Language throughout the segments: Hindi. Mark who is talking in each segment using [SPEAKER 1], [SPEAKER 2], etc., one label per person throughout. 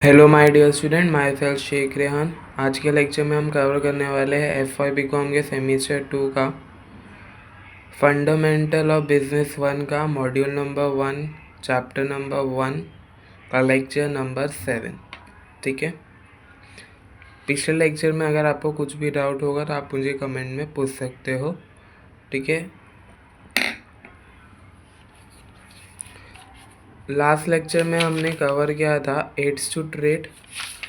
[SPEAKER 1] Hello my dear student, myself Sheikh Rehan. आज के लेक्चर में हम कवर करने वाले हैं FY BCom के सेमेस्टर 2 का फंडामेंटल ऑफ बिजनेस 1 का मॉड्यूल नंबर 1 चैप्टर नंबर 1 का लेक्चर नंबर 7। ठीक है। पिछले लेक्चर में अगर आपको कुछ भी डाउट होगा तो आप मुझे कमेंट में पूछ सकते हो। ठीक है। लास्ट लेक्चर में हमने कवर किया था एड्स टू ट्रेड।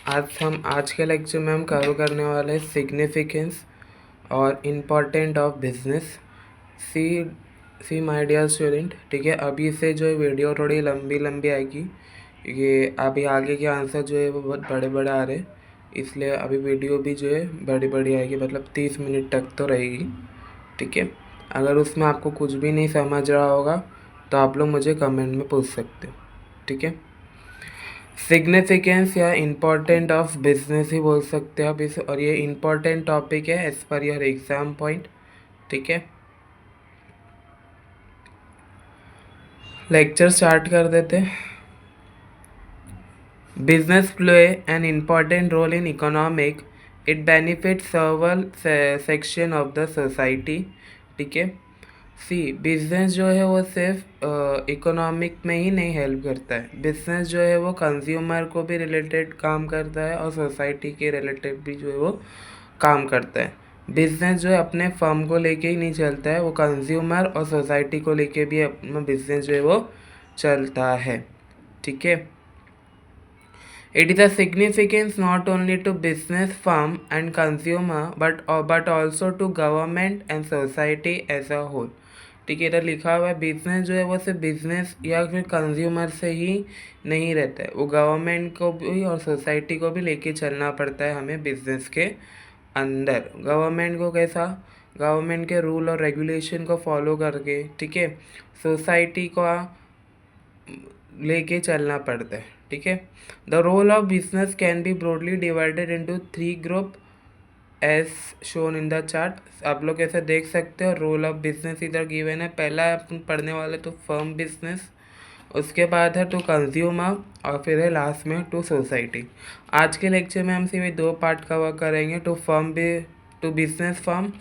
[SPEAKER 1] आज के लेक्चर में हम कवर करने वाले हैं सिग्निफिकेंस और important of business. See see my dear student, ठीक है। अभी से जो है वीडियो थोड़ी लंबी लंबी आएगी, ये अभी आगे के आंसर जो है वो बहुत बड़े बड़े आ रहे, इसलिए अभी वीडियो भी जो है बड़ी बड़ी आएगी, मतलब 30 मिनट तक तो रहेगी। ठीक है। अगर उसमें आपको कुछ भी नहीं समझ रहा होगा तो आप लोग मुझे कमेंट में पूछ सकते हो। ठीक है। सिग्निफिकेंस या इम्पोर्टेंट ऑफ बिजनेस ही बोल सकते हैं आप इस, और ये इम्पोर्टेंट टॉपिक है as per your exam point. ठीक है। लेक्चर स्टार्ट कर देते हैं। Business play an important role in economic, it benefit several section of the society. ठीक है। सी बिजनेस जो है वो सिर्फ इकोनॉमिक में ही नहीं हेल्प करता है, बिजनेस जो है वो कंज्यूमर को भी रिलेटेड काम करता है और सोसाइटी के रिलेटेड भी जो है वो काम करता है। बिजनेस जो है अपने फर्म को लेके ही नहीं चलता है, वो कंज्यूमर और सोसाइटी को लेके भी अपना बिजनेस जो है वो चलता है। ठीक है। It is a significance not only to business firm and consumer but also to government and society as a whole। ठीक है। इधर लिखा हुआ है बिजनेस जो है वो सिर्फ बिजनेस या फिर कंज्यूमर से ही नहीं रहता है, वो गवर्नमेंट को भी और सोसाइटी को भी लेके चलना पड़ता है हमें बिजनेस के अंदर। गवर्नमेंट को कैसा, गवर्नमेंट के रूल और रेगुलेशन को फॉलो करके, ठीक है, सोसाइटी को लेके चलना पड़ता है। ठीक है। The role of business can be broadly divided into 3 group as shown in the chart. आप लोग ऐसे देख सकते हो, रोल ऑफ बिजनेस इधर गिवन है। पहला अपन पढ़ने वाले तो फर्म बिजनेस, उसके बाद है टू कंज्यूमर और फिर है लास्ट में टू सोसाइटी। आज के लेक्चर में हम सिर्फ 2 पार्ट कवर करेंगे, टू बिजनेस फर्म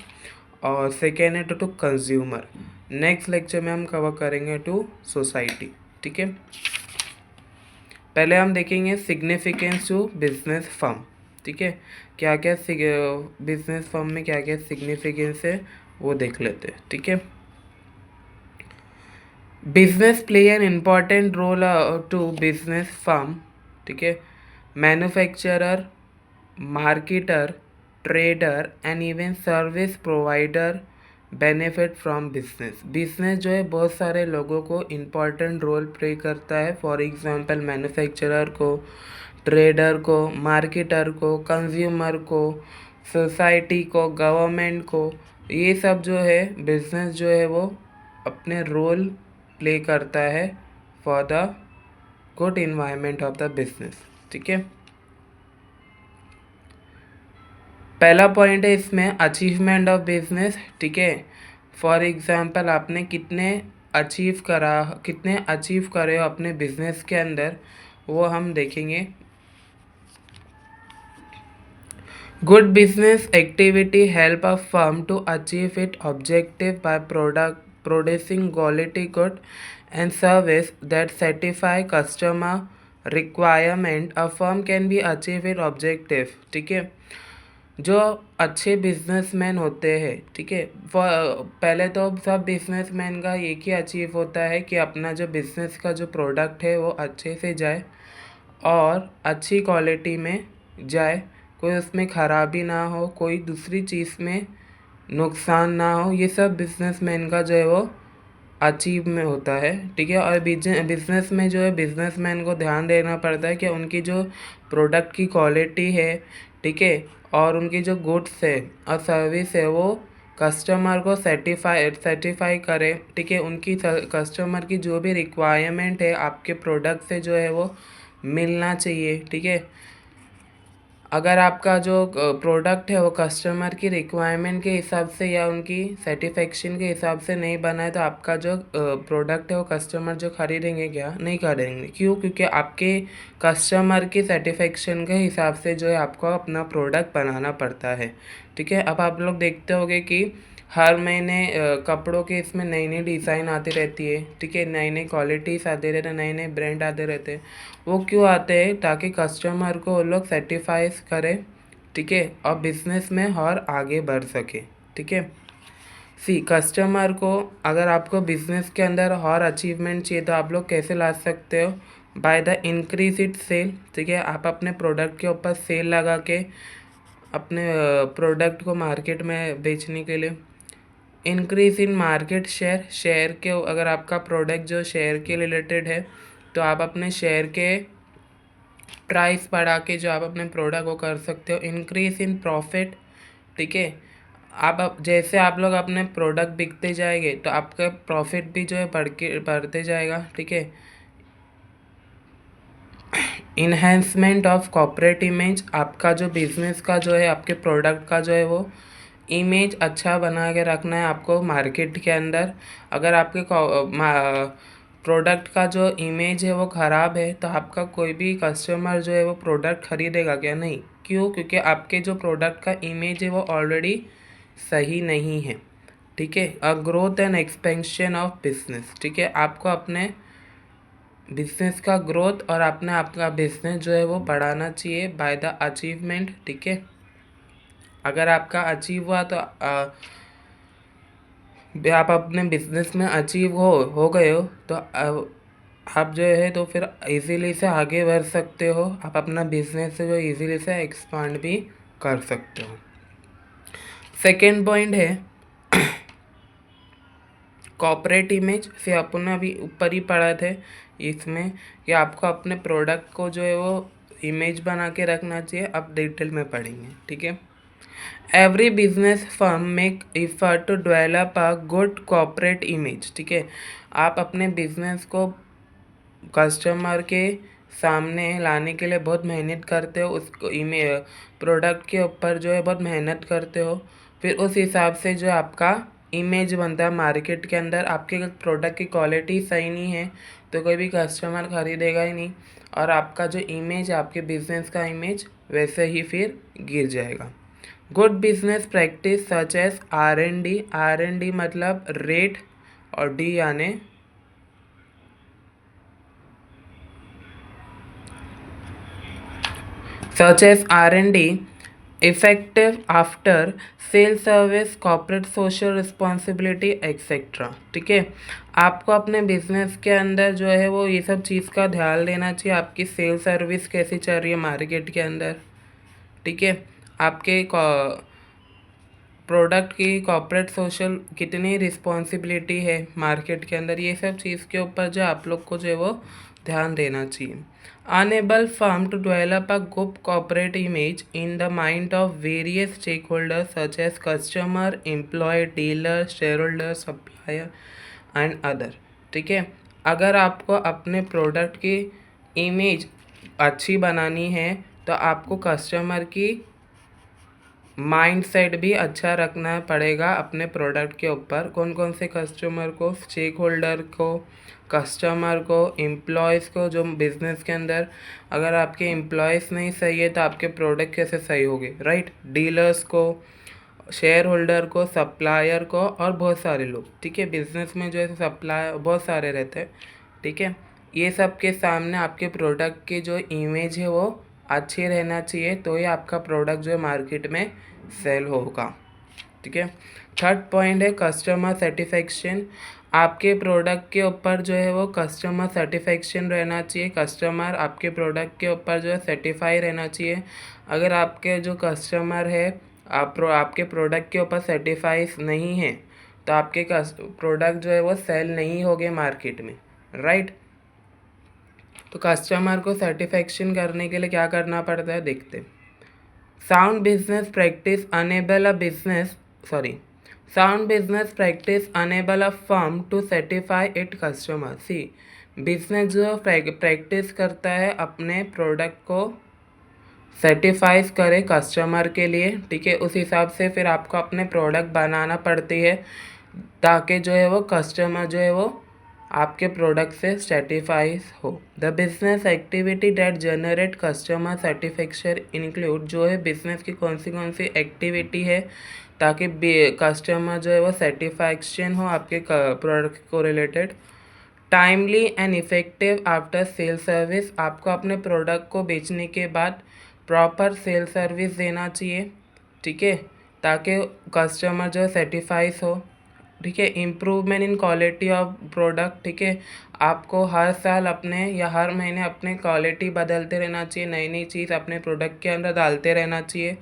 [SPEAKER 1] और सेकेंड है टू कंज्यूमर। नेक्स्ट लेक्चर में हम कवर करेंगे टू सोसाइटी। ठीक है। पहले हम देखेंगे सिग्निफिकेंस टू बिजनेस फर्म। ठीक है। क्या क्या बिजनेस फर्म में क्या क्या सिग्निफिकेंस है वो देख लेते हैं। ठीक है। Business play an important role to business firm. ठीक है। Manufacturer, marketer, trader and even service provider benefit from business. Business जो है बहुत सारे लोगों को इम्पॉर्टेंट रोल प्ले करता है। फॉर एग्जांपल मैन्युफैक्चरर को, ट्रेडर को, मार्केटर को, कंज्यूमर को, सोसाइटी को, गवर्नमेंट को, ये सब जो है बिजनेस जो है वो अपने रोल प्ले करता है for the good environment of the business. ठीक है। पहला पॉइंट है इसमें अचीवमेंट ऑफ बिजनेस। ठीक है। फॉर एग्जांपल आपने कितने अचीव करे हो अपने बिजनेस के अंदर, वो हम देखेंगे। Good business activity help a firm to achieve it objective by producing quality good and service that satisfy customer requirement. A firm can be achieve it objective. ठीक है। जो अच्छे बिजनेसमैन होते हैं, ठीक है, पहले तो सब बिजनेसमैन का एक ही अचीव होता है कि अपना जो बिजनेस का जो प्रोडक्ट है वो अच्छे से जाए और अच्छी क्वालिटी में जाए, कोई उसमें ख़राबी ना हो, कोई दूसरी चीज़ में नुकसान ना हो। ये सब बिजनेसमैन का जो है वो अचीव में होता है। ठीक है। और बिजनेस में जो है बिजनेसमैन को ध्यान देना पड़ता है कि उनकी जो प्रोडक्ट की क्वालिटी है, ठीक है, और उनकी जो गुड्स है और सर्विस है वो कस्टमर को सेटिफाई करे। ठीक है। उनकी कस्टमर की जो भी रिक्वायरमेंट है आपके प्रोडक्ट से जो है वो मिलना चाहिए। ठीक है। अगर आपका जो प्रोडक्ट है वो कस्टमर की रिक्वायरमेंट के हिसाब से या उनकी सेटिस्फेक्शन के हिसाब से नहीं बना है, तो आपका जो प्रोडक्ट है वो कस्टमर जो खरीदेंगे क्या नहीं खरीदेंगे। क्यों? क्योंकि आपके कस्टमर की सेटिस्फेक्शन के हिसाब से जो है आपको अपना प्रोडक्ट बनाना पड़ता है। ठीक है, अब आप लोग देखते होंगे कि हर महीने कपड़ों के इसमें नई नई डिज़ाइन आती रहती है। ठीक है, नई नई क्वालिटीज़ आते रहते हैं, नए नए ब्रांड आते रहते हैं। वो क्यों आते हैं? ताकि कस्टमर को वो लोग सेटिस्फाइज करें। ठीक है, और बिजनेस में और आगे बढ़ सके। ठीक है, सी कस्टमर को अगर आपको बिजनेस के अंदर और अचीवमेंट चाहिए तो आप लोग कैसे ला सकते हो? By the increase it sale. ठीक है, आप अपने प्रोडक्ट के ऊपर सेल लगा के अपने प्रोडक्ट को मार्केट में बेचने के लिए। Increase in market share, share के अगर आपका प्रोडक्ट जो शेयर के रिलेटेड है तो आप अपने शेयर के प्राइस बढ़ा के जो आप अपने प्रोडक्ट को कर सकते हो। Increase in profit. ठीक है, आप अब जैसे आप लोग अपने प्रोडक्ट बिकते जाएंगे तो आपका प्रॉफिट भी जो है बढ़ते जाएगा। ठीक है, इन्हेंसमेंट ऑफ कॉर्पोरेट इमेज, आपका जो बिजनेस का जो है आपके प्रोडक्ट का जो है वो इमेज अच्छा बना के रखना है आपको मार्केट के अंदर। अगर आपके प्रोडक्ट का जो इमेज है वो ख़राब है तो आपका कोई भी कस्टमर जो है वो प्रोडक्ट खरीदेगा क्या? नहीं। क्यों? क्योंकि आपके जो प्रोडक्ट का इमेज है वो ऑलरेडी सही नहीं है। ठीक है, a growth and expansion of business. ठीक है, आपको अपने बिजनेस का ग्रोथ और अपने आपका बिजनेस जो है वो बढ़ाना चाहिए बाय द अचीवमेंट। ठीक है, अगर आपका अचीव हुआ तो आप अपने बिजनेस में अचीव हो गए हो तो आप जो है तो फिर इजीली से आगे बढ़ सकते हो। आप अपना बिजनेस जो इजीली से एक्सपांड भी कर सकते हो। सेकेंड पॉइंट है कॉर्पोरेट इमेज से अपन अभी ऊपर ही पढ़ा थे इसमें कि आपको अपने प्रोडक्ट को जो है वो इमेज बना के रखना चाहिए। अब डिटेल में पढ़ेंगे। ठीक है, every business firm make effort to develop a good corporate image. ठीक है, आप अपने बिजनेस को कस्टमर के सामने लाने के लिए बहुत मेहनत करते हो। उसको प्रोडक्ट के ऊपर जो है बहुत मेहनत करते हो। फिर उस हिसाब से जो आपका इमेज बनता है मार्केट के अंदर। आपके प्रोडक्ट की क्वालिटी सही नहीं है तो कोई भी कस्टमर खरीदेगा ही नहीं, और आपका जो इमेज है आपके बिजनेस का इमेज वैसे ही फिर गिर जाएगा। Good business practice such as R&D। R&D मतलब रेट और डी यानी such as R&D, effective after sale service, corporate social responsibility etcetera. ठीक है, आपको अपने बिजनेस के अंदर जो है वो ये सब चीज़ का ध्यान देना चाहिए। आपकी सेल सर्विस कैसी चल रही है मार्केट के अंदर। ठीक है, आपके प्रोडक्ट की कॉर्पोरेट सोशल कितनी रिस्पॉन्सिबिलिटी है मार्केट के अंदर, ये सब चीज़ के ऊपर जो आप लोग को जो है वो ध्यान देना चाहिए। Enable firm to develop a good corporate image in the mind of various stakeholder such as customer, employ, dealer, shareholder, supplier and other. ठीक है, अगर आपको अपने प्रोडक्ट की इमेज अच्छी बनानी है तो आपको कस्टमर की माइंड सेट भी अच्छा रखना पड़ेगा अपने प्रोडक्ट के ऊपर। कौन कौन से कस्टमर को? स्टेक होल्डर को, कस्टमर को, एम्प्लॉयज़ को। जो बिज़नेस के अंदर अगर आपके एम्प्लॉयज़ नहीं सही है तो आपके प्रोडक्ट कैसे सही होंगे? राइट, डीलर्स को, शेयर होल्डर को, सप्लायर को, और बहुत सारे लोग। ठीक है, बिज़नेस में जो है सप्लायर बहुत सारे रहते हैं। ठीक है, ये सब के सामने आपके प्रोडक्ट की जो इमेज है वो अच्छी रहना चाहिए तो ही आपका प्रोडक्ट जो है मार्केट में सेल होगा। ठीक है, थर्ड पॉइंट है कस्टमर सेटिस्फेक्शन। आपके प्रोडक्ट के ऊपर जो है वो कस्टमर सेटिस्फेक्शन रहना चाहिए। कस्टमर आपके प्रोडक्ट के ऊपर जो है सेटिस्फाई रहना चाहिए। अगर आपके जो कस्टमर है आपके प्रोडक्ट के ऊपर सेटिस्फाइज नहीं है तो आपके प्रोडक्ट जो है वो सेल नहीं होंगे मार्केट में। राइट, तो कस्टमर को सेटिस्फेक्शन करने के लिए क्या करना पड़ता है देखते। Sound business practice enable a business sorry sound business practice enable a firm to satisfy it customer. See business जो प्रैक्टिस करता है अपने प्रोडक्ट को सर्टिफाइज करे कस्टमर के लिए, ठीक है। उस हिसाब से फिर आपको अपने प्रोडक्ट बनाना पड़ती है ताकि जो है वो कस्टमर जो है वो आपके प्रोडक्ट से सेटिफाइज हो। The business activity that generate customer satisfaction include, जो है बिजनेस की कौन सी एक्टिविटी है ताकि कस्टमर जो है वो सेटिस्फैक्शन हो आपके प्रोडक्ट को related. Timely and effective after sale service, आपको अपने प्रोडक्ट को बेचने के बाद प्रॉपर सेल सर्विस देना चाहिए, ठीक है, ताकि कस्टमर जो सेटिस्फाइज हो, ठीक है। Improvement in quality of product, ठीक है, आपको हर साल अपने या हर महीने अपने क्वालिटी बदलते रहना चाहिए, नई नई चीज़ अपने प्रोडक्ट के अंदर डालते रहना चाहिए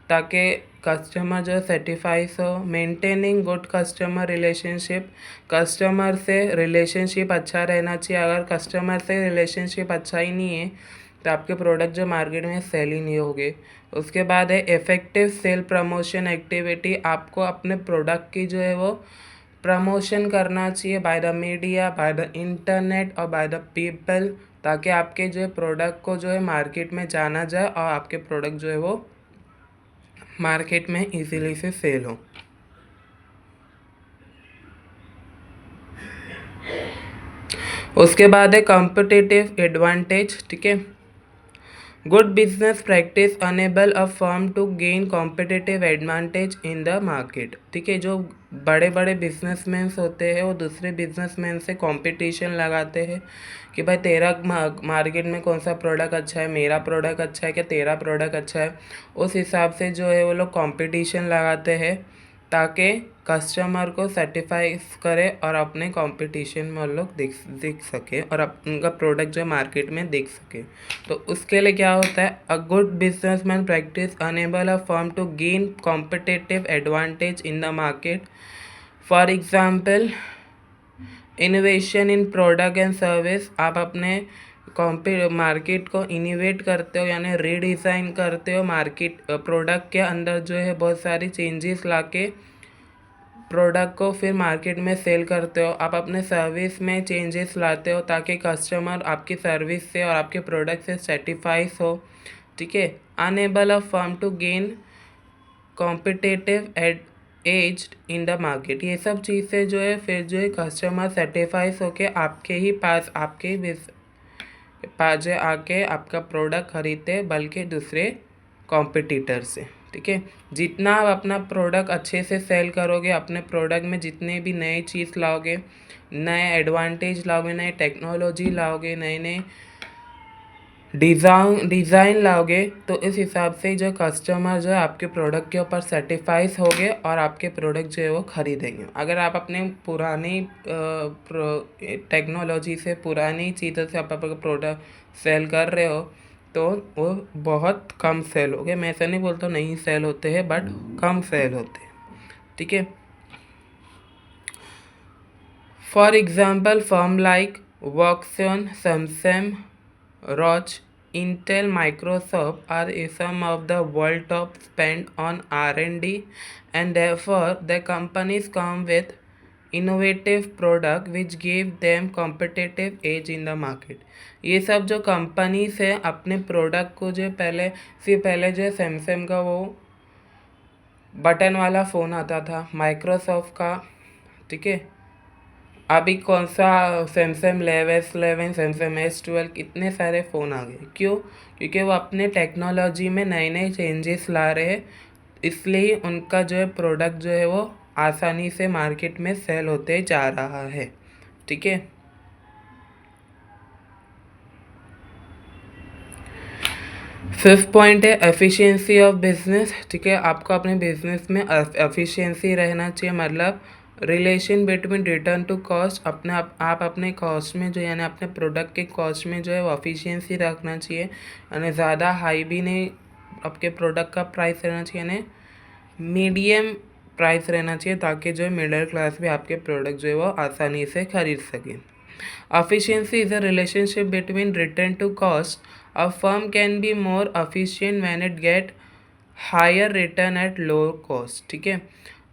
[SPEAKER 1] ताकि कस्टमर जो सेटिस्फाइज हो। Maintaining good customer relationship, customer से रिलेशनशिप अच्छा रहना चाहिए। अगर कस्टमर से रिलेशनशिप अच्छा ही नहीं है तो आपके प्रोडक्ट जो मार्केट में सेल ही नहीं होंगे। उसके बाद है इफ़ेक्टिव सेल प्रमोशन एक्टिविटी, आपको अपने प्रोडक्ट की जो है वो प्रमोशन करना चाहिए by the media, by the internet और बाय द पीपल, ताकि आपके जो है प्रोडक्ट को जो है मार्केट में जाना जाए और आपके प्रोडक्ट जो है वो मार्केट में इजीली से सेल हो। उसके बाद है कॉम्पिटिटिव एडवांटेज, ठीक है। Good business practice enable a firm to gain competitive advantage in the market, ठीक है। जो बड़े बड़े बिजनेसमैन होते हैं वो दूसरे बिजनेसमैन से कंपटीशन लगाते हैं कि भाई तेरा मार्केट में कौन सा प्रोडक्ट अच्छा है, मेरा प्रोडक्ट अच्छा है क्या, तेरा प्रोडक्ट अच्छा है। उस हिसाब से जो है वो लोग कंपटीशन लगाते हैं ताकि कस्टमर को सेटिस्फाई करे और अपने कंपटीशन में वो लोग दिख सके और उनका प्रोडक्ट जो मार्केट में दिख सके। तो उसके लिए क्या होता है, a good businessman practice enable a firm to gain competitive advantage in the market. For example innovation in product and service, आप अपने मार्केट को इनोवेट करते हो यानी रीडिज़ाइन करते हो, मार्केट प्रोडक्ट के अंदर जो है बहुत सारी चेंजेस लाके प्रोडक्ट को फिर मार्केट में सेल करते हो। आप अपने सर्विस में चेंजेस लाते हो ताकि कस्टमर आपकी सर्विस से और आपके प्रोडक्ट से सेटिस्फाइज हो, ठीक है। Enable a firm to gain competitive edge in the market, ये सब चीज़ें जो है फिर जो है कस्टमर सेटिस्फाइज होके आपके ही पास पास आके आपका प्रोडक्ट खरीदते बल्कि दूसरे कॉम्पिटिटर से, ठीक है। जितना आप अपना प्रोडक्ट अच्छे से सेल करोगे, अपने प्रोडक्ट में जितने भी नए चीज़ लाओगे, नए एडवांटेज लाओगे, नए टेक्नोलॉजी लाओगे, नए नए डिज़ाइन लाओगे, तो इस हिसाब से जो कस्टमर जो है आपके प्रोडक्ट के ऊपर सेटिस्फाइज होंगे और आपके प्रोडक्ट जो है वो खरीदेंगे। अगर आप अपने पुरानी टेक्नोलॉजी से पुरानी चीज़ों से आप अपना प्रोडक्ट सेल कर रहे हो तो वो बहुत कम सेल होंगे। मैं ऐसा नहीं बोलता नहीं सेल होते हैं, बट कम सेल होते हैं, ठीक है। फॉर एग्जाम्पल फर्म लाइक वॉक्सन, Samsung, Roche, Intel, Microsoft are some of the world top spend on R&D, and therefore the companies come with innovative product which give them competitive edge in the market। ये सब जो कंपनीज है अपने प्रोडक्ट को जो पहले जो सैमसंग का वो बटन वाला फ़ोन आता था, माइक्रोसॉफ्ट का, ठीक है। अभी कौन सा सैमसंग S11, सैमसंग S12, इतने सारे फ़ोन आ गए। क्यों? क्योंकि वो अपने टेक्नोलॉजी में नए नए चेंजेस ला रहे हैं, इसलिए उनका जो है प्रोडक्ट जो है वो आसानी से मार्केट में सेल होते जा रहा है, ठीक है। फिफ्थ पॉइंट है एफिशिएंसी ऑफ बिजनेस, ठीक है। आपको अपने बिजनेस में एफिशिएंसी रहना चाहिए, मतलब relation between return to cost, आप अपने कॉस्ट में जो यानी अपने प्रोडक्ट के कॉस्ट में जो है वो एफिशिएंसी रखना चाहिए, यानी ज़्यादा हाई भी नहीं आपके प्रोडक्ट का प्राइस रहना चाहिए, यानी मीडियम प्राइस रहना चाहिए ताकि जो मिडिल क्लास भी आपके प्रोडक्ट जो है वो आसानी से खरीद सके। Efficiency is a relationship between return to cost. A firm can be more efficient when it get higher return at low cost, ठीक है।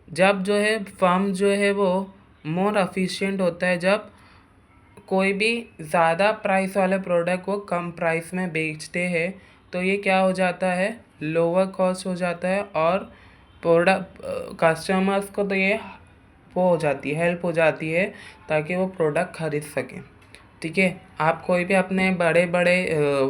[SPEAKER 1] जब जो है फर्म जो है वो मोर एफिशिएंट होता है जब कोई भी ज़्यादा प्राइस वाले प्रोडक्ट को कम प्राइस में बेचते हैं तो ये क्या हो जाता है, लोअर कॉस्ट हो जाता है, और प्रोडक्ट कस्टमर्स को तो ये वो हो जाती है, हेल्प हो जाती है ताकि वो प्रोडक्ट खरीद सकें। ठीक है, आप कोई भी अपने बड़े बड़े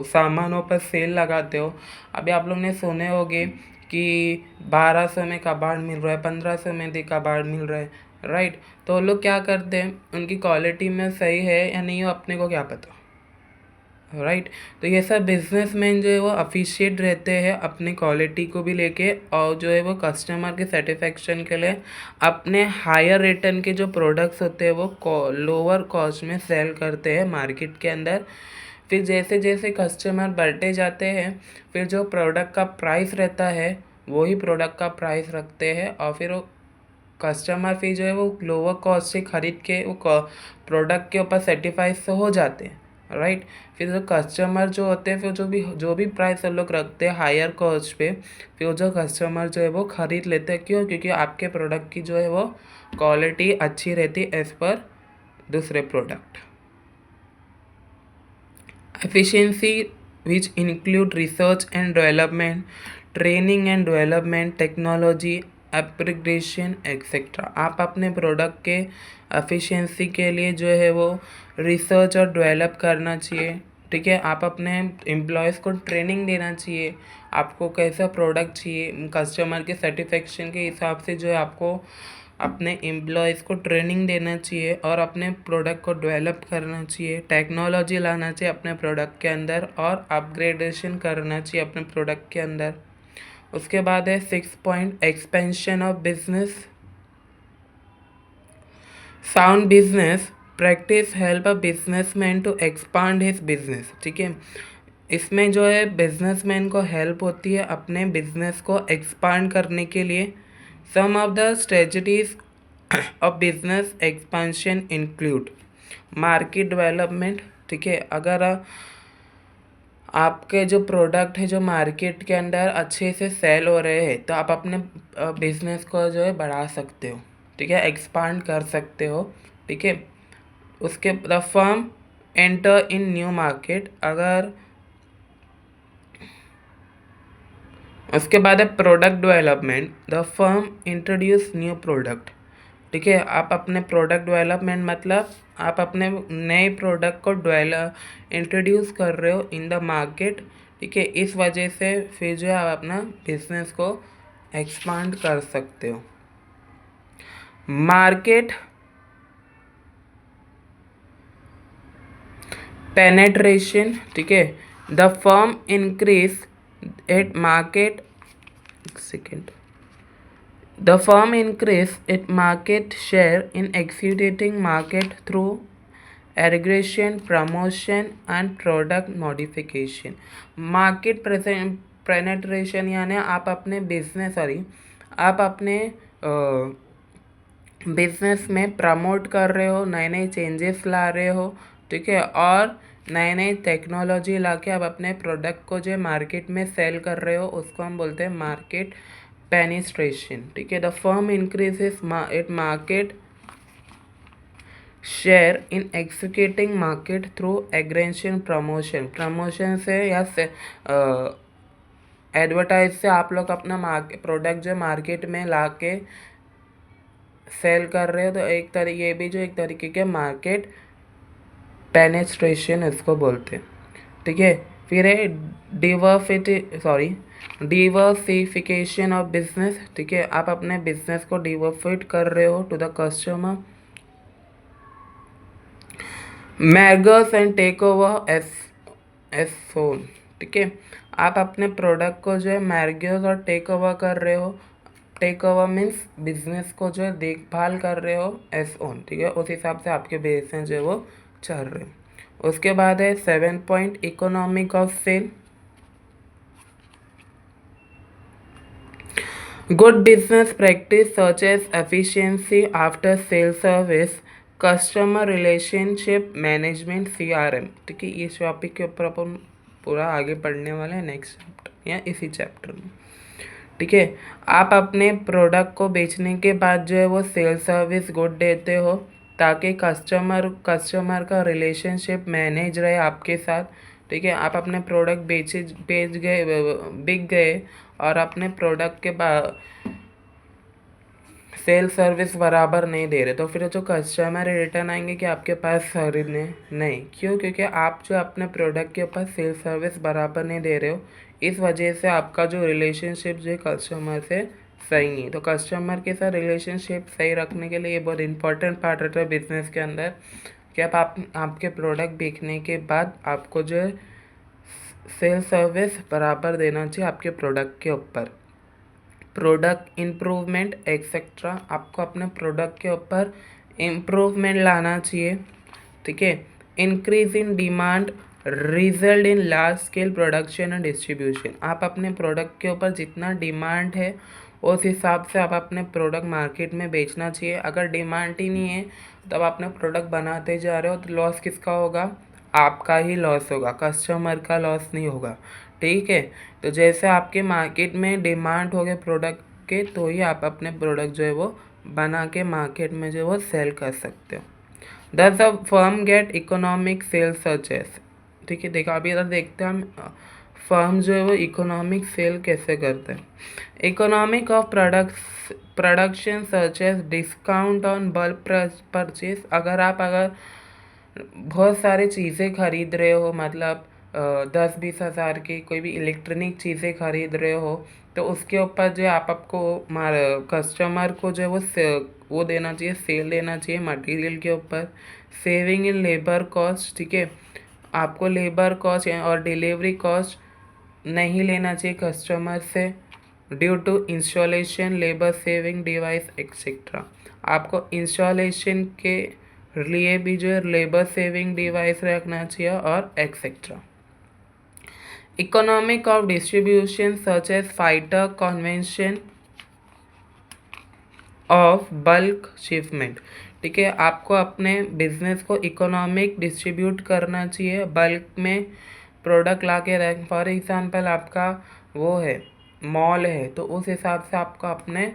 [SPEAKER 1] सामानों पर सेल लगाते हो। अभी आप लोग ने सुने होंगे कि 1200 में कबाड़ मिल रहा है, 1500 में भी कबाड़ मिल रहा है, राइट। तो वो लोग क्या करते हैं, उनकी क्वालिटी में सही है या नहीं हो अपने को क्या पता, राइट। तो ये सब बिजनेसमैन जो है वो अफिशिएट रहते हैं अपनी क्वालिटी को भी लेके, और जो है वो कस्टमर के सेटिस्फेक्शन के लिए अपने हायर रिटर्न के जो प्रोडक्ट्स होते हैं वो लोअर कॉस्ट में सेल करते हैं मार्केट के अंदर। फिर जैसे जैसे कस्टमर बढ़ते जाते हैं, फिर जो प्रोडक्ट का प्राइस रहता है वही प्रोडक्ट का प्राइस रखते हैं, और फिर वो कस्टमर फिर जो है वो लोअर कॉस्ट से खरीद के वो प्रोडक्ट के ऊपर सेटिस्फाइड तो हो जाते हैं, राइट। फिर जो कस्टमर जो होते हैं, फिर जो भी प्राइस वो लोग रखते हैं हायर कॉस्ट पे, फिर जो कस्टमर जो है वो खरीद लेते हैं। क्यों? क्योंकि आपके प्रोडक्ट की जो है वो क्वालिटी अच्छी रहती है एज़ पर दूसरे product. Efficiency which include research and development, training and development, technology, application etcetera. आप अपने प्रोडक्ट के एफिशिएंसी के लिए जो है वो रिसर्च और डेवलप करना चाहिए। ठीक है, आप अपने एम्प्लॉयज़ को ट्रेनिंग देना चाहिए, आपको कैसा प्रोडक्ट चाहिए, कस्टमर के सेटिस्फेक्शन के हिसाब से जो है आपको अपने एम्प्लॉयज़ को ट्रेनिंग देना चाहिए और अपने प्रोडक्ट को डेवलप करना चाहिए, टेक्नोलॉजी लाना चाहिए अपने प्रोडक्ट के अंदर, और अपग्रेडेशन करना चाहिए अपने प्रोडक्ट के अंदर। उसके बाद है 6 point, expansion of business. Sound business practice help a businessman to expand his business. ठीक है, इसमें जो है बिजनेसमैन को हेल्प होती है अपने बिजनेस को एक्सपांड करने के लिए। Some of the strategies of business expansion include market development. ठीक है, अगर आपके जो प्रोडक्ट है जो मार्केट के अंदर अच्छे से सेल हो रहे हैं तो आप अपने बिजनेस को जो है बढ़ा सकते हो। ठीक है, एक्सपांड कर सकते हो। ठीक है, उसके the firm enter in new market, अगर उसके बाद है product development, the firm introduce new product. ठीक है, आप अपने प्रोडक्ट डेवलपमेंट मतलब आप अपने नए प्रोडक्ट को इंट्रोड्यूस कर रहे हो इन द मार्केट। ठीक है, इस वजह से फिर जो है आप अपना बिजनेस को एक्सपांड कर सकते हो। Market penetration. ठीक है, the firm increase it market second The firm increased its market share in executing market through aggregation, promotion and product modification. Market penetration यानी आप अपने बिजनेस में प्रमोट कर रहे हो, नए नए चेंजेस ला रहे हो। ठीक है, और नए नए टेक्नोलॉजी ला के आप अपने प्रोडक्ट को जो मार्केट में सेल कर रहे हो, उसको हम बोलते हैं मार्केट पेनिट्रेशन। ठीक है, the firm increases it market share in executing market through aggression, promotion से या एडवर्टाइज से आप लोग अपना प्रोडक्ट जो मार्केट में ला के सेल कर रहे हो, तो ये भी जो एक तरीके के मार्केट पेनिट्रेशन इसको बोलते हैं। ठीक है, फिर है डिवर्सिफिकेशन ऑफ बिजनेस। ठीक है, आप अपने बिजनेस को डिवर्सिफाइड कर रहे हो to the customer. Mergers and take over as own. ठीक है, आप अपने प्रोडक्ट को जो है मैगर्स और टेक ओवर कर रहे हो। टेक ओवर मीन्स बिजनेस को जो है देखभाल कर रहे हो एस ओन। ठीक है, उस हिसाब से आपके बिजनेस जो है वो चल रहे हो। उसके बाद है 7 point, economic of sale. Good business practice such as efficiency after sale service, customer relationship management, CRM। ठीक है, इस टॉपिक के ऊपर अपन पूरा आगे पढ़ने वाले हैं नेक्स्ट चैप्टर या इसी चैप्टर में। ठीक है, आप अपने प्रोडक्ट को बेचने के बाद जो है वो सेल सर्विस गुड देते हो ताकि कस्टमर का रिलेशनशिप मैनेज रहे आपके साथ। ठीक है। आप अपने प्रोडक्ट बेच गए, बिक गए, और अपने प्रोडक्ट के बाद सेल सर्विस बराबर नहीं दे रहे, तो फिर जो कस्टमर है रिटर्न आएंगे कि आपके पास खरीदने नहीं। क्यों? क्योंकि आप जो अपने प्रोडक्ट के ऊपर सेल सर्विस बराबर नहीं दे रहे हो, इस वजह से आपका जो रिलेशनशिप जो है कस्टमर से सही नहीं। तो कस्टमर के साथ रिलेशनशिप सही रखने के लिए ये बहुत इंपॉर्टेंट पार्ट रहता है बिजनेस के अंदर, कि आप आपके प्रोडक्ट बेचने के बाद आपको जो है सेल सर्विस बराबर देना चाहिए आपके प्रोडक्ट के ऊपर। प्रोडक्ट इम्प्रूवमेंट एक्सेट्रा, आपको अपने प्रोडक्ट के ऊपर इम्प्रूवमेंट लाना चाहिए। ठीक है। Increase in demand result in large scale production and distribution, आप अपने प्रोडक्ट के ऊपर जितना डिमांड है उस हिसाब से आप अपने प्रोडक्ट मार्केट में बेचना चाहिए। अगर डिमांड ही नहीं है तब आप अपने प्रोडक्ट बनाते जा रहे हो तो लॉस किसका होगा? आपका ही लॉस होगा, कस्टमर का लॉस नहीं होगा। ठीक है। तो जैसे आपके मार्केट में डिमांड हो गए प्रोडक्ट के, तो ही आप अपने प्रोडक्ट जो है वो बना के मार्केट में जो है वो सेल कर सकते हो। Does a firm get economic sales such as, ठीक है। देखो अभी इधर देखते हैं हम फर्म जो है वो इकोनॉमिक सेल कैसे करते हैं। Economic of production such as discount on bulk purchase, अगर बहुत सारे चीज़ें खरीद रहे हो, मतलब 10-20 हज़ार की कोई भी इलेक्ट्रॉनिक चीज़ें खरीद रहे हो, तो उसके ऊपर जो है आपको कस्टमर को जो है वो देना चाहिए, सेल देना चाहिए मटेरियल के ऊपर। सेविंग इन लेबर कॉस्ट, ठीक है। आपको लेबर कॉस्ट और डिलीवरी कॉस्ट नहीं लेना चाहिए कस्टमर से, due to installation labour saving device etcetera. आपको इंस्टॉलेशन के लिए भी जो है लेबर सेविंग डिवाइस रखना चाहिए और etcetera. Economic of distribution such as fighter convention of bulk shipment, ठीक है। आपको अपने बिजनेस को इकोनॉमिक डिस्ट्रीब्यूट करना चाहिए, बल्क में प्रोडक्ट ला के रख। फॉर एग्जांपल आपका वो है मॉल है, तो उस हिसाब से आपका अपने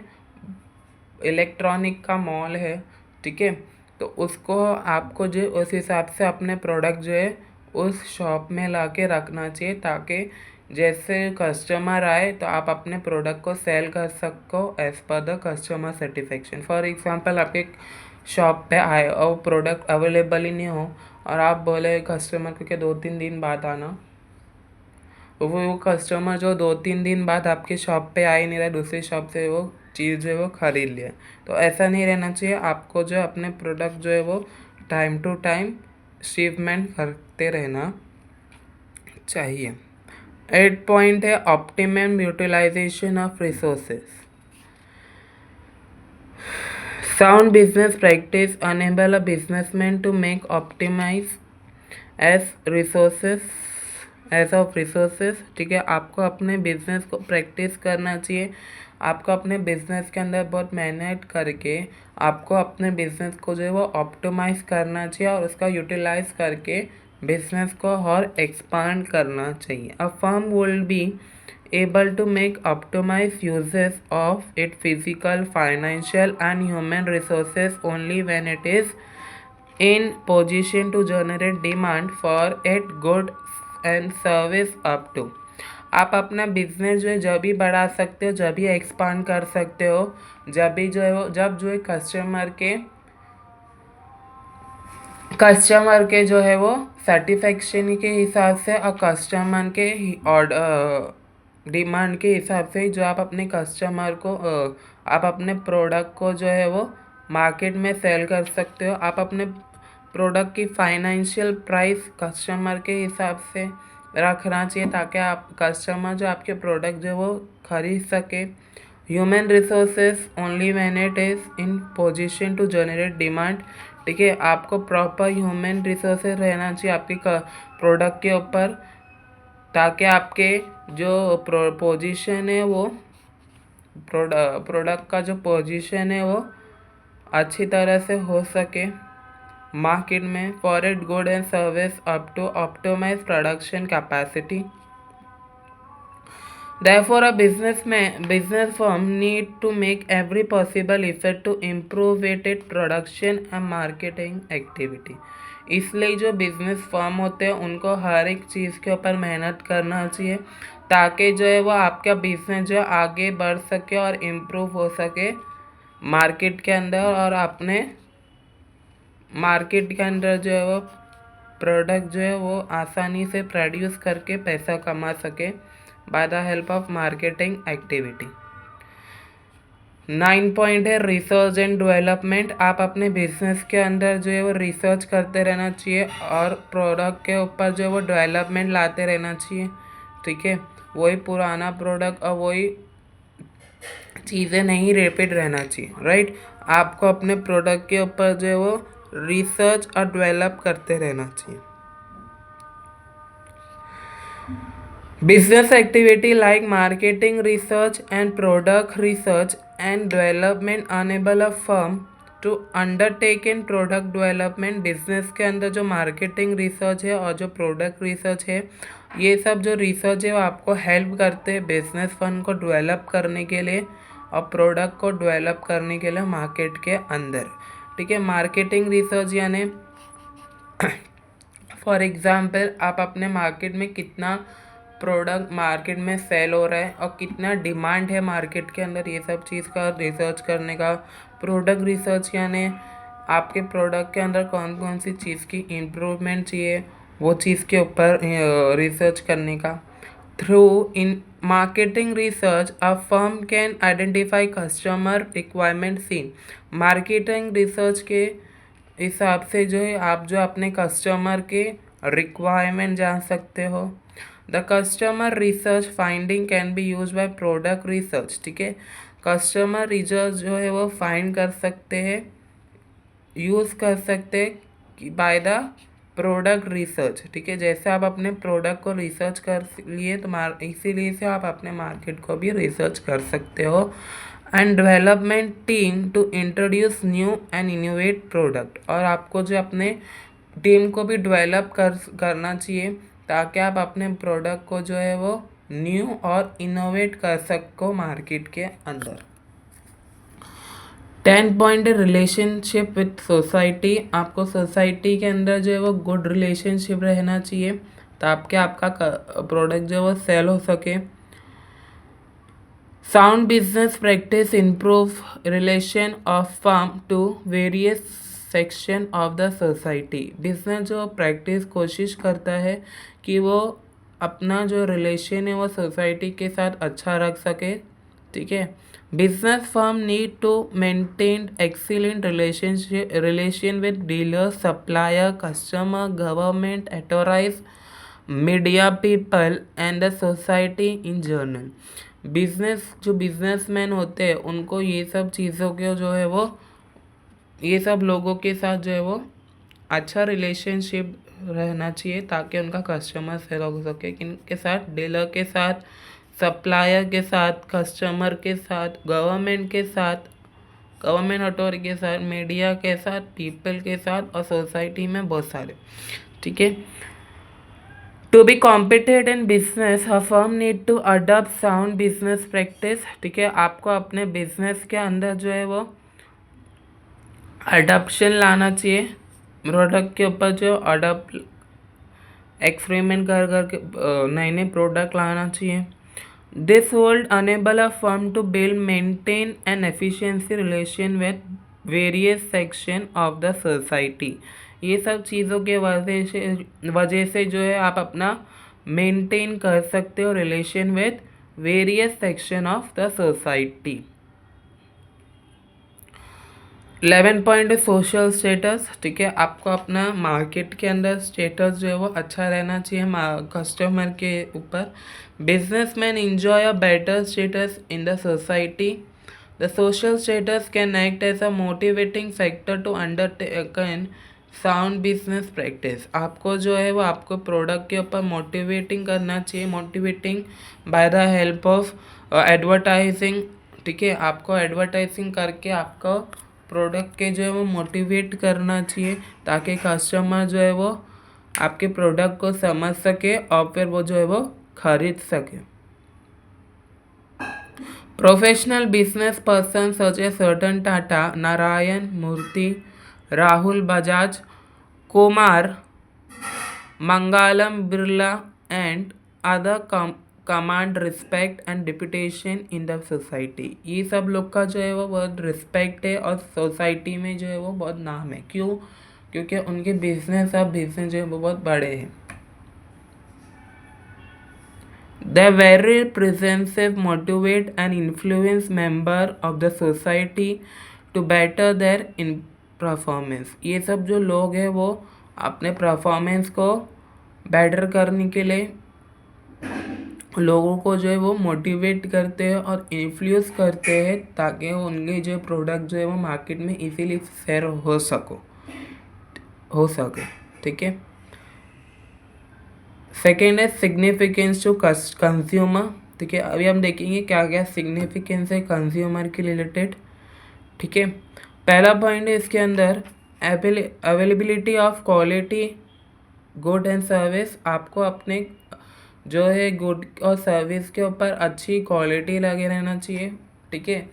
[SPEAKER 1] इलेक्ट्रॉनिक का मॉल है, ठीक है। तो उसको आपको जो उस हिसाब से अपने प्रोडक्ट जो है उस शॉप में ला के रखना चाहिए, ताकि जैसे कस्टमर आए तो आप अपने प्रोडक्ट को सेल कर सको as per the customer satisfaction. For example आप एक शॉप पे आए और प्रोडक्ट अवेलेबल ही नहीं हो, और आप बोले कस्टमर को कि 2-3 दिन बाद आना, वो कस्टमर जो 2-3 दिन बाद आपके शॉप पे आ ही नहीं रहा, दूसरी शॉप से वो चीज़ जो है वो ख़रीद लिया। तो ऐसा नहीं रहना चाहिए। आपको जो अपने प्रोडक्ट जो है वो टाइम टू टाइम शिपमेंट करते रहना चाहिए। 8 पॉइंट है optimum utilisation of resources. Sound business practice enable a businessman to make optimize as resources of resources, ठीक है। आपको अपने बिजनेस को प्रैक्टिस करना चाहिए। आपको अपने बिजनेस के अंदर बहुत मेहनत करके आपको अपने बिजनेस को जो है वो ऑप्टिमाइज करना चाहिए और उसका यूटिलाइज करके बिजनेस को और एक्सपांड करना चाहिए। A firm will be able to make optimized uses of its physical, financial and human resources only when it is in position to generate demand for its goods and service up to। आप अपना बिजनेस जो है जब भी बढ़ा सकते हो, जब भी एक्सपांड कर सकते हो, जब भी जो है वो जब जो है कस्टमर के जो है वो सेटिस्फेक्शन के हिसाब से और कस्टमर के ऑर्डर डिमांड के हिसाब से जो आप अपने कस्टमर को आप अपने प्रोडक्ट को जो है वो मार्केट में सेल कर सकते हो। आप अपने प्रोडक्ट की फाइनेंशियल प्राइस कस्टमर के हिसाब से रखना चाहिए, ताकि आप कस्टमर जो आपके प्रोडक्ट जो है वो खरीद सके। Human resources only when it is in position to generate demand, ठीक है। आपको प्रॉपर ह्यूमन रिसोर्सेज रहना चाहिए आपके प्रोडक्ट के ऊपर, ताकि आपके जो पोजीशन है वो प्रोडक्ट का जो पोजीशन है वो अच्छी तरह से हो सके मार्केट में, for it good and service up to optimise production capacity. Therefore, a business firm need to make every possible effort to improve its production and marketing activity। इसलिए जो बिजनेस फर्म होते हैं उनको हर एक चीज़ के ऊपर मेहनत करना चाहिए, ताकि जो है वो आपका बिजनेस जो है आगे बढ़ सके और इम्प्रूव हो सके मार्केट के अंदर, और अपने मार्केट के अंदर जो है वो प्रोडक्ट जो है वो आसानी से प्रोड्यूस करके पैसा कमा सके by the help of marketing activity. 9 point है रिसर्च एंड डेवलपमेंट। आप अपने बिजनेस के अंदर जो है वो रिसर्च करते रहना चाहिए और प्रोडक्ट के ऊपर जो है वो डेवलपमेंट लाते रहना चाहिए, ठीक है। वही पुराना प्रोडक्ट और वही चीज़ें नहीं रिपीट रहना चाहिए, राइट। आपको अपने प्रोडक्ट के ऊपर जो है वो रिसर्च और डेवलप करते रहना चाहिए। Business activity like marketing research and product research and development enable a firm to undertake in product development। Business के अंदर जो मार्केटिंग रिसर्च है और जो प्रोडक्ट रिसर्च है, ये सब जो रिसर्च है वो आपको हेल्प करते हैं बिजनेस फंड को डेवलप करने के लिए और प्रोडक्ट को डेवलप करने के लिए मार्केट के अंदर, ठीक है। मार्केटिंग रिसर्च यानी फॉर एग्ज़ाम्पल आप अपने मार्केट में कितना प्रोडक्ट मार्केट में सेल हो रहा है और कितना डिमांड है मार्केट के अंदर, ये सब चीज़ का रिसर्च करने का। प्रोडक्ट रिसर्च यानी आपके प्रोडक्ट के अंदर कौन कौन सी चीज़ की इम्प्रूवमेंट चाहिए, वो चीज़ के ऊपर रिसर्च करने का। Through in marketing research a firm can identify customer requirement seen. Marketing research के हिसाब से जो है आप जो अपने कस्टमर के रिक्वायरमेंट जान सकते हो। The customer research finding can be use by product research, ठीक है। कस्टमर रिसर्च जो है वो फाइंड कर सकते हैं, यूज़ कर सकते हैं बाय द प्रोडक्ट रिसर्च, ठीक है। जैसे आप अपने प्रोडक्ट को रिसर्च कर लिए तो इसीलिए से आप अपने मार्केट को भी रिसर्च कर सकते हो। And development team to introduce new and innovate product. और आपको जो अपने टीम को भी डेवलप करना चाहिए ताकि आप अपने प्रोडक्ट को जो है वो न्यू और इनोवेट कर सको मार्केट के अंदर। 10 पॉइंट रिलेशनशिप विथ सोसाइटी। आपको सोसाइटी के अंदर जो है वो गुड रिलेशनशिप रहना चाहिए ताकि आपका प्रोडक्ट जो है वो सेल हो सके। Sound business practice improve relation of firm to various section of the society. Business जो प्रैक्टिस कोशिश करता है कि वो अपना जो रिलेशन है वो सोसाइटी के साथ अच्छा रख सके, ठीक है। Business firm need to maintain excellent relation with dealer, supplier, customer, government, authorise, media people and the society in general. जो बिजनेसमैन होते हैं उनको ये सब चीज़ों के जो है वो ये सब लोगों के साथ जो है वो अच्छा रिलेशनशिप रहना चाहिए ताकि उनका कस्टमर सेल हो सके। किनके साथ? डीलर के साथ, सप्लायर के साथ, कस्टमर के साथ, गवर्नमेंट के साथ, गवर्नमेंट अथॉरिटी के साथ, मीडिया के साथ, पीपल के साथ और सोसाइटी में बहुत सारे, ठीक है। To be competent in business a firm need to adopt sound business practice, ठीक है। आपको अपने बिजनेस के अंदर जो है वो अडॉप्शन लाना चाहिए, प्रोडक्ट के ऊपर जो अडॉप्ट एक्सपेरिमेंट कर करके नए नए प्रोडक्ट लाना चाहिए। This world enable a firm to build maintain an efficiency relation with various section of the society. ये सब चीज़ों के वजह से जो है आप अपना मेंटेन कर सकते हो relation with various section of the society. 11 point social status, ठीक है। आपको अपना मार्केट के अंदर स्टेटस जो है वो अच्छा रहना चाहिए कस्टमर के ऊपर। Businessman enjoy a better status in the society. The social status can act as a motivating factor to undertake sound business practice. आपको जो है वो आपको प्रोडक्ट के ऊपर मोटिवेटिंग करना चाहिए, motivating by the help of advertising, ठीक है। आपको एडवर्टाइजिंग करके आपको प्रोडक्ट के जो है वो मोटिवेट करना चाहिए ताकि कस्टमर जो है वो आपके प्रोडक्ट को समझ सके और फिर वो जो है वो खरीद सके। Professional business person such as Ratan Tata, Narayana Murthy, Rahul Bajaj Kumar, Mangalam Birla and other command respect and deputation in the society. ये सब लोग का जो है वो बहुत रिस्पेक्ट है और सोसाइटी में जो है वो बहुत नाम है। क्यों? क्योंकि उनके बिजनेस जो है वो बहुत बड़े हैं। They very representative motivate and influence member of the society to better their in performance। ये सब जो लोग हैं वो अपने परफॉर्मेंस को बेटर करने के लिए लोगों को जो है वो मोटिवेट करते हैं और इन्फ्लुएंस करते हैं ताकि उनके जो प्रोडक्ट जो है वो मार्केट में इजीली सेल हो सके। ठीक है। सेकेंड है सिग्निफिकेंस टू कंज्यूमर। ठीक है, अभी हम देखेंगे क्या क्या सिग्निफिकेंस है कंज्यूमर के रिलेटेड। ठीक है, पहला पॉइंट है इसके अंदर availability of quality good and service. आपको अपने जो है गुड और सर्विस के ऊपर अच्छी क्वालिटी लगे रहना चाहिए। ठीक है,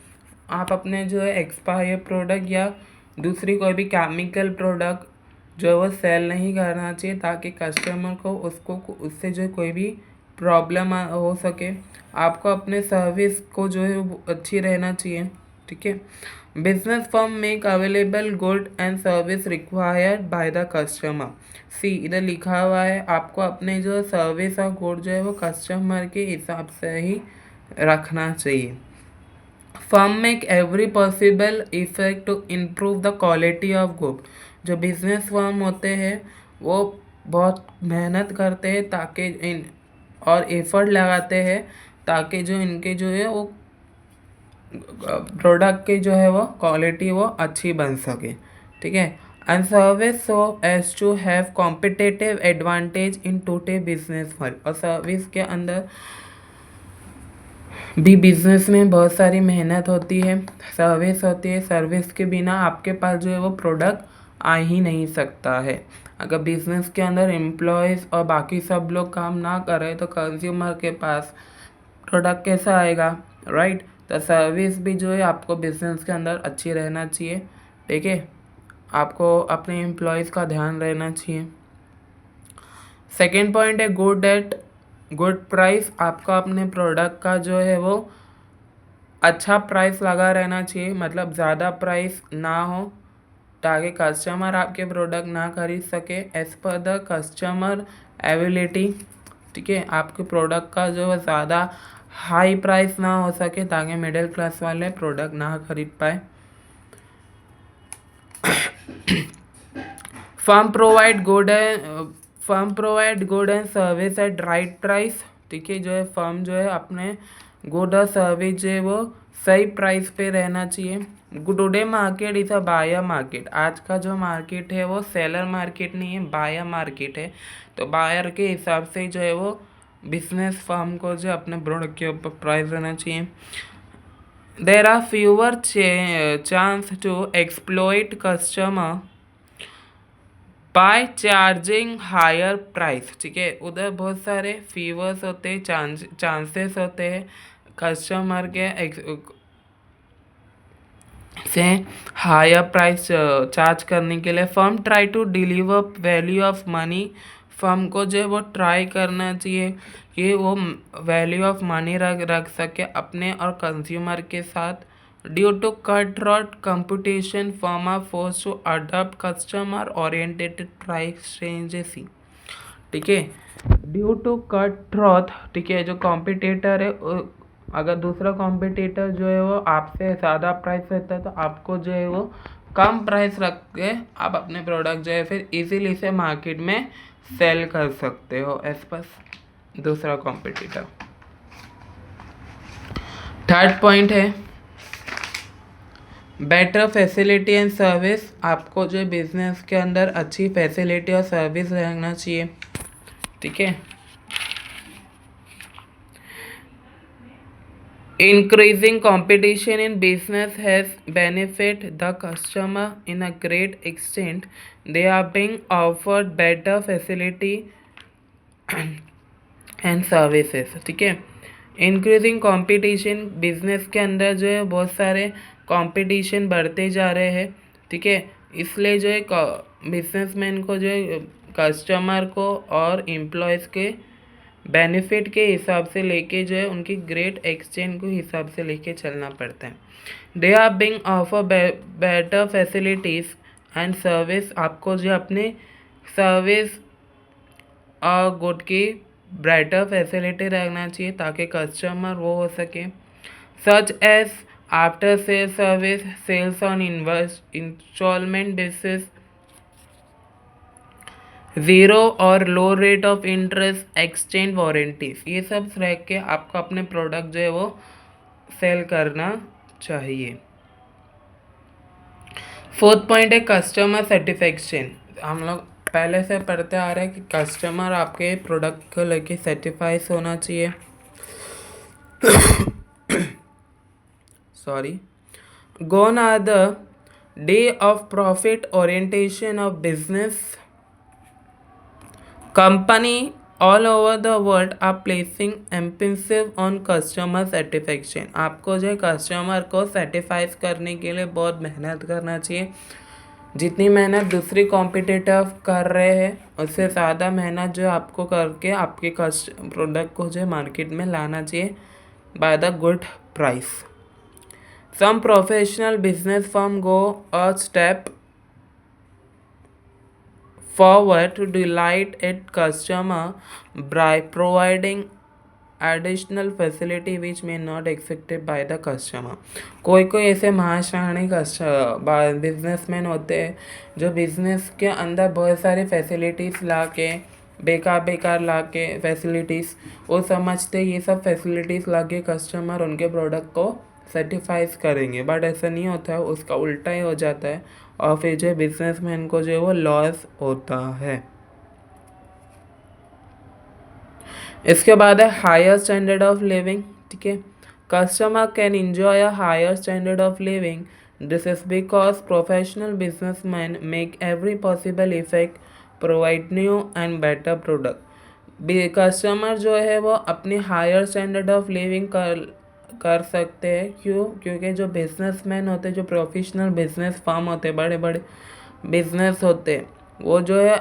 [SPEAKER 1] आप अपने जो है एक्सपायर प्रोडक्ट या दूसरी कोई भी केमिकल प्रोडक्ट जो है वो सेल नहीं करना चाहिए ताकि कस्टमर को उससे जो कोई भी प्रॉब्लम हो सके। आपको अपने सर्विस को जो है वो अच्छी रहना चाहिए। ठीक है, business firm make available good and service required by the customer. See इधर लिखा हुआ है आपको अपने जो सर्विस और गुड जो है वो कस्टमर के हिसाब से ही रखना चाहिए। Firm make every possible effect to improve the quality of good. जो बिजनेस फर्म होते हैं वो बहुत मेहनत करते हैं ताकि और एफर्ट लगाते हैं ताकि जो इनके जो है वो प्रोडक्ट की जो है वो क्वालिटी वो अच्छी बन सके। ठीक है, and service so as to have competitive advantage in today business world. और सर्विस के अंदर भी बिजनेस में बहुत सारी मेहनत होती है, सर्विस होती है। सर्विस के बिना आपके पास जो है वो प्रोडक्ट आ ही नहीं सकता है। अगर बिजनेस के अंदर एम्प्लॉयज़ और बाकी सब लोग काम ना करें तो कंज्यूमर के पास प्रोडक्ट कैसा आएगा, राइट? तो सर्विस भी जो है आपको बिजनेस के अंदर अच्छी रहना चाहिए। ठीक है, आपको अपने एम्प्लॉयज़ का ध्यान रहना चाहिए। सेकेंड पॉइंट है गुड प्राइस। आपका अपने प्रोडक्ट का जो है वो अच्छा प्राइस लगा रहना चाहिए, मतलब ज़्यादा प्राइस ना हो ताकि कस्टमर आपके प्रोडक्ट ना खरीद सके as per the customer ability. ठीक है, आपके प्रोडक्ट का जो है ज़्यादा हाई प्राइस ना हो सके ताकि मिडिल क्लास वाले प्रोडक्ट ना खरीद पाए। Firm provide good and service eight right price. ठीक है, जो है फर्म जो है अपने गुड और सर्विस जो है वो सही प्राइस पे रहना चाहिए। Today market is a buyer market. आज का जो मार्केट है वो सेलर मार्केट नहीं है, बायर मार्केट है। तो बायर के हिसाब से जो है वो बिजनेस फर्म को जो अपने प्रोडक्ट के ऊपर प्राइस रहना चाहिए। There are fewer chance to exploit customer by charging higher price. ठीक है, उधर बहुत सारे फीवर्स होते हैं, चांसेस होते हैं कस्टमर के से हायर प्राइस चार्ज करने के लिए। Firm try to deliver value of money. Firm को जो है वो ट्राई करना चाहिए कि वो वैल्यू ऑफ मनी रख सके अपने और कंज्यूमर के साथ। Due to cut throat competition firm are force to adopt customer oriented price strategy. ठीक है, ड्यू टू कट थ्रोट। ठीक है, जो कॉम्पिटिटर है अगर दूसरा कॉम्पिटिटर जो है वो आपसे ज़्यादा प्राइस रहता है तो आपको जो है वो कम प्राइस रख के आप अपने प्रोडक्ट जो है फिर इजीली से मार्केट में सेल कर सकते हो एज पर दूसरा कॉम्पिटिटर। थर्ड पॉइंट है बेटर फैसिलिटी एंड सर्विस। आपको जो बिजनेस के अंदर अच्छी फैसिलिटी और सर्विस रहना चाहिए। ठीक है, increasing competition in business has benefit the customer in a great extent. They are being offered better facility and services. ठीक है, इंक्रीजिंग कंपटीशन बिजनेस के अंदर जो है बहुत सारे कंपटीशन बढ़ते जा रहे हैं। ठीक है, इसलिए जो है बिजनेसमैन को जो है कस्टमर को और एम्प्लॉयज़ के बेनिफिट के हिसाब से लेके जो है उनकी ग्रेट एक्सचेंज को हिसाब से लेके चलना पड़ता है। They are being offer better facilities and service, आपको जो अपने सर्विस और गुड की ब्राइटर फैसिलिटी रखना चाहिए ताकि कस्टमर वो हो सके, such as after sale service, sales on instalment basis, zero और low rate of interest, exchange warranties, ये सब रह के आपको अपने प्रोडक्ट जो है वो सेल करना चाहिए। फोर्थ पॉइंट है कस्टमर सेटिस्फेक्शन। हम लोग पहले से पढ़ते आ रहे हैं कि कस्टमर आपके प्रोडक्ट को लेके सेटिस्फाइड होना चाहिए। Sorry. Gone are the day of profit orientation of business. Company all over the world are placing emphasis on customer satisfaction. आपको जो है कस्टमर को सेटिस्फाइज करने के लिए बहुत मेहनत करना चाहिए। जितनी मेहनत दूसरी कॉम्पिटिटर कर रहे हैं उससे ज़्यादा मेहनत जो आपको करके आपके प्रोडक्ट को जो है मार्केट में लाना चाहिए by the good price. Some professional business firms go a step forward to delight its customer by providing additional facility which may not accepted by the customer. कोई कोई ऐसे महाशाणी बिजनेसमैन होते हैं जो बिजनेस के अंदर बहुत सारी फैसिलिटीज़ ला के बेकार ला के फैसिलिटीज़ वो समझते ये सब फैसिलिटीज़ ला के कस्टमर उनके प्रोडक्ट को सेटिस्फाइज करेंगे, बट ऐसा नहीं होता है, उसका उल्टा ही हो जाता है और फिर जो बिजनेसमैन को जो है वो लॉस होता है। इसके बाद है हायर स्टैंडर्ड ऑफ लिविंग। ठीक है, customer can enjoy a higher standard of living, this is because professional businessman make every possible effect provide new and better product. Customer जो है वो अपनी हायर स्टैंडर्ड ऑफ लिविंग कर सकते हैं। क्यों? क्योंकि जो बिजनेसमैन होते हैं, जो प्रोफेशनल बिजनेस फर्म होते हैं, बड़े बड़े बिजनेस होते हैं, वो जो है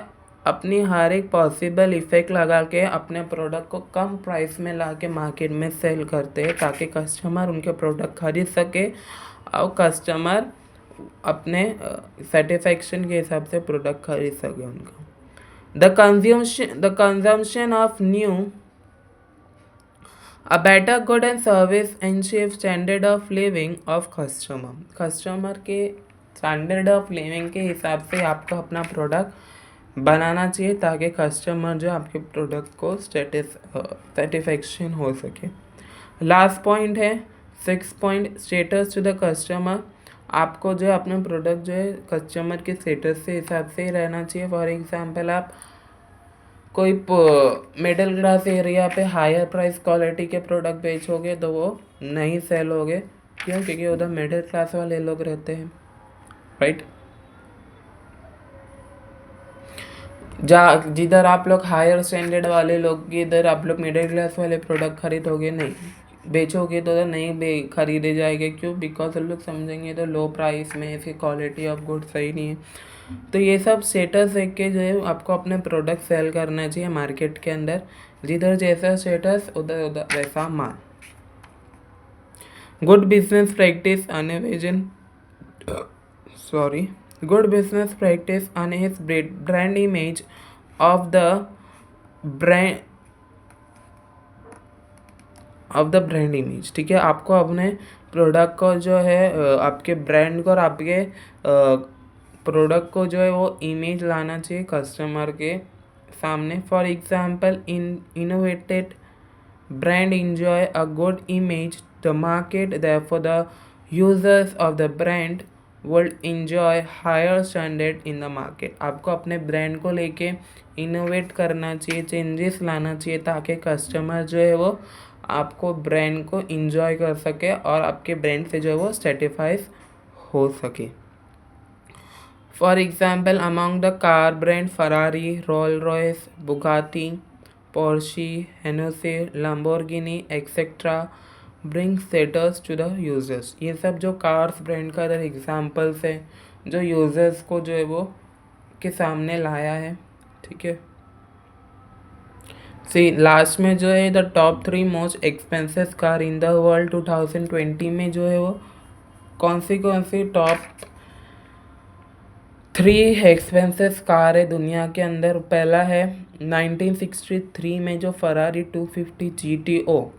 [SPEAKER 1] अपनी हर एक पॉसिबल इफेक्ट लगा के अपने प्रोडक्ट को कम प्राइस में ला के मार्केट में सेल करते हैं ताकि कस्टमर उनके प्रोडक्ट खरीद सके और कस्टमर अपने सेटिस्फेक्शन के हिसाब से प्रोडक्ट खरीद सके उनका। The consumption of new A better good and service ensures standard of living of customer. Customer के स्टैंडर्ड ऑफ लिविंग के हिसाब से आपको अपना प्रोडक्ट बनाना चाहिए ताकि कस्टमर जो आपके प्रोडक्ट को सेटिस्फेक्शन हो सके। लास्ट पॉइंट है 6 point, status to the customer. आपको जो है अपना प्रोडक्ट जो है कस्टमर के स्टेटस के हिसाब से ही रहना चाहिए। फॉर एग्जांपल आप कोई मिडिल क्लास एरिया पे हायर प्राइस क्वालिटी के प्रोडक्ट बेचोगे तो वो नहीं सेल होगे। क्यों? क्योंकि उधर मिडिल क्लास वाले लोग रहते हैं, राइट। जिधर आप लोग हायर स्टैंडर्ड वाले लोग इधर आप लोग मिडिल क्लास वाले प्रोडक्ट खरीदोगे नहीं, बेचोगे तो नहीं खरीदे जाएंगे। क्यों? बिकॉज हम लोग समझेंगे तो लो प्राइस में इसकी क्वालिटी ऑफ गुड सही नहीं है। तो ये सब स्टेटस देख के जो है आपको अपने प्रोडक्ट सेल करना चाहिए मार्केट के अंदर। जिधर जैसा स्टेटस उधर उधर वैसा माल। Good business practice good business practice enhance brand image of the brand image. ठीक है, आपको अपने प्रोडक्ट को जो है आपके ब्रांड को और आपके प्रोडक्ट को जो है वो इमेज लाना चाहिए कस्टमर के सामने। For example innovated brand enjoy a good image the market, therefore the users of the brand will enjoy higher standard in the market। आपको अपने ब्रांड को लेके इनोवेट करना चाहिए, चेंजेस लाना चाहिए ताकि कस्टमर जो है वो आपको ब्रांड को इंजॉय कर सके और आपके ब्रांड से जो है वो सेटिस्फाइड हो सके। For example among the car brand Ferrari, Rolls Royce, Bugatti, Porsche, Hennessey, Lamborghini etcetera bring status to the users. ये सब जो कार्स ब्रांड का अदर एग्जाम्पल्स है जो यूज़र्स को जो है वो के सामने लाया है, ठीक है। सी लास्ट में जो है the top 3 most expensive car in the world 2020 में जो है वो कौन सी टॉप 3 एक्सपेंसिव कार है दुनिया के अंदर। पहला है 1963 में जो फरारी 250 GTO,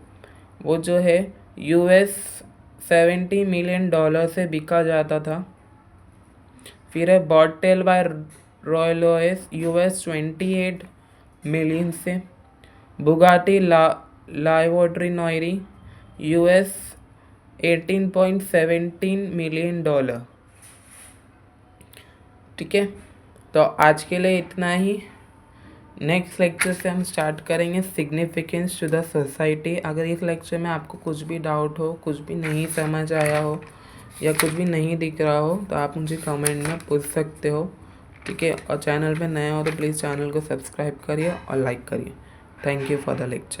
[SPEAKER 1] वो जो है US $70 million से बिका जाता था। फिर है बॉटल बाय रॉयल ओएस US 28 मिलियन से। बुगाटी लाइवोट्रिनोरी US $18.17 million, ठीक है। तो आज के लिए इतना ही। नेक्स्ट लेक्चर से हम स्टार्ट करेंगे सिग्निफिकेंस टू द सोसाइटी। अगर इस लेक्चर में आपको कुछ भी डाउट हो, कुछ भी नहीं समझ आया हो या कुछ भी नहीं दिख रहा हो तो आप मुझे कमेंट में पूछ सकते हो, ठीक है। और चैनल पे नए हो तो प्लीज़ चैनल को सब्सक्राइब करिए और लाइक करिए। Thank you for the lecture.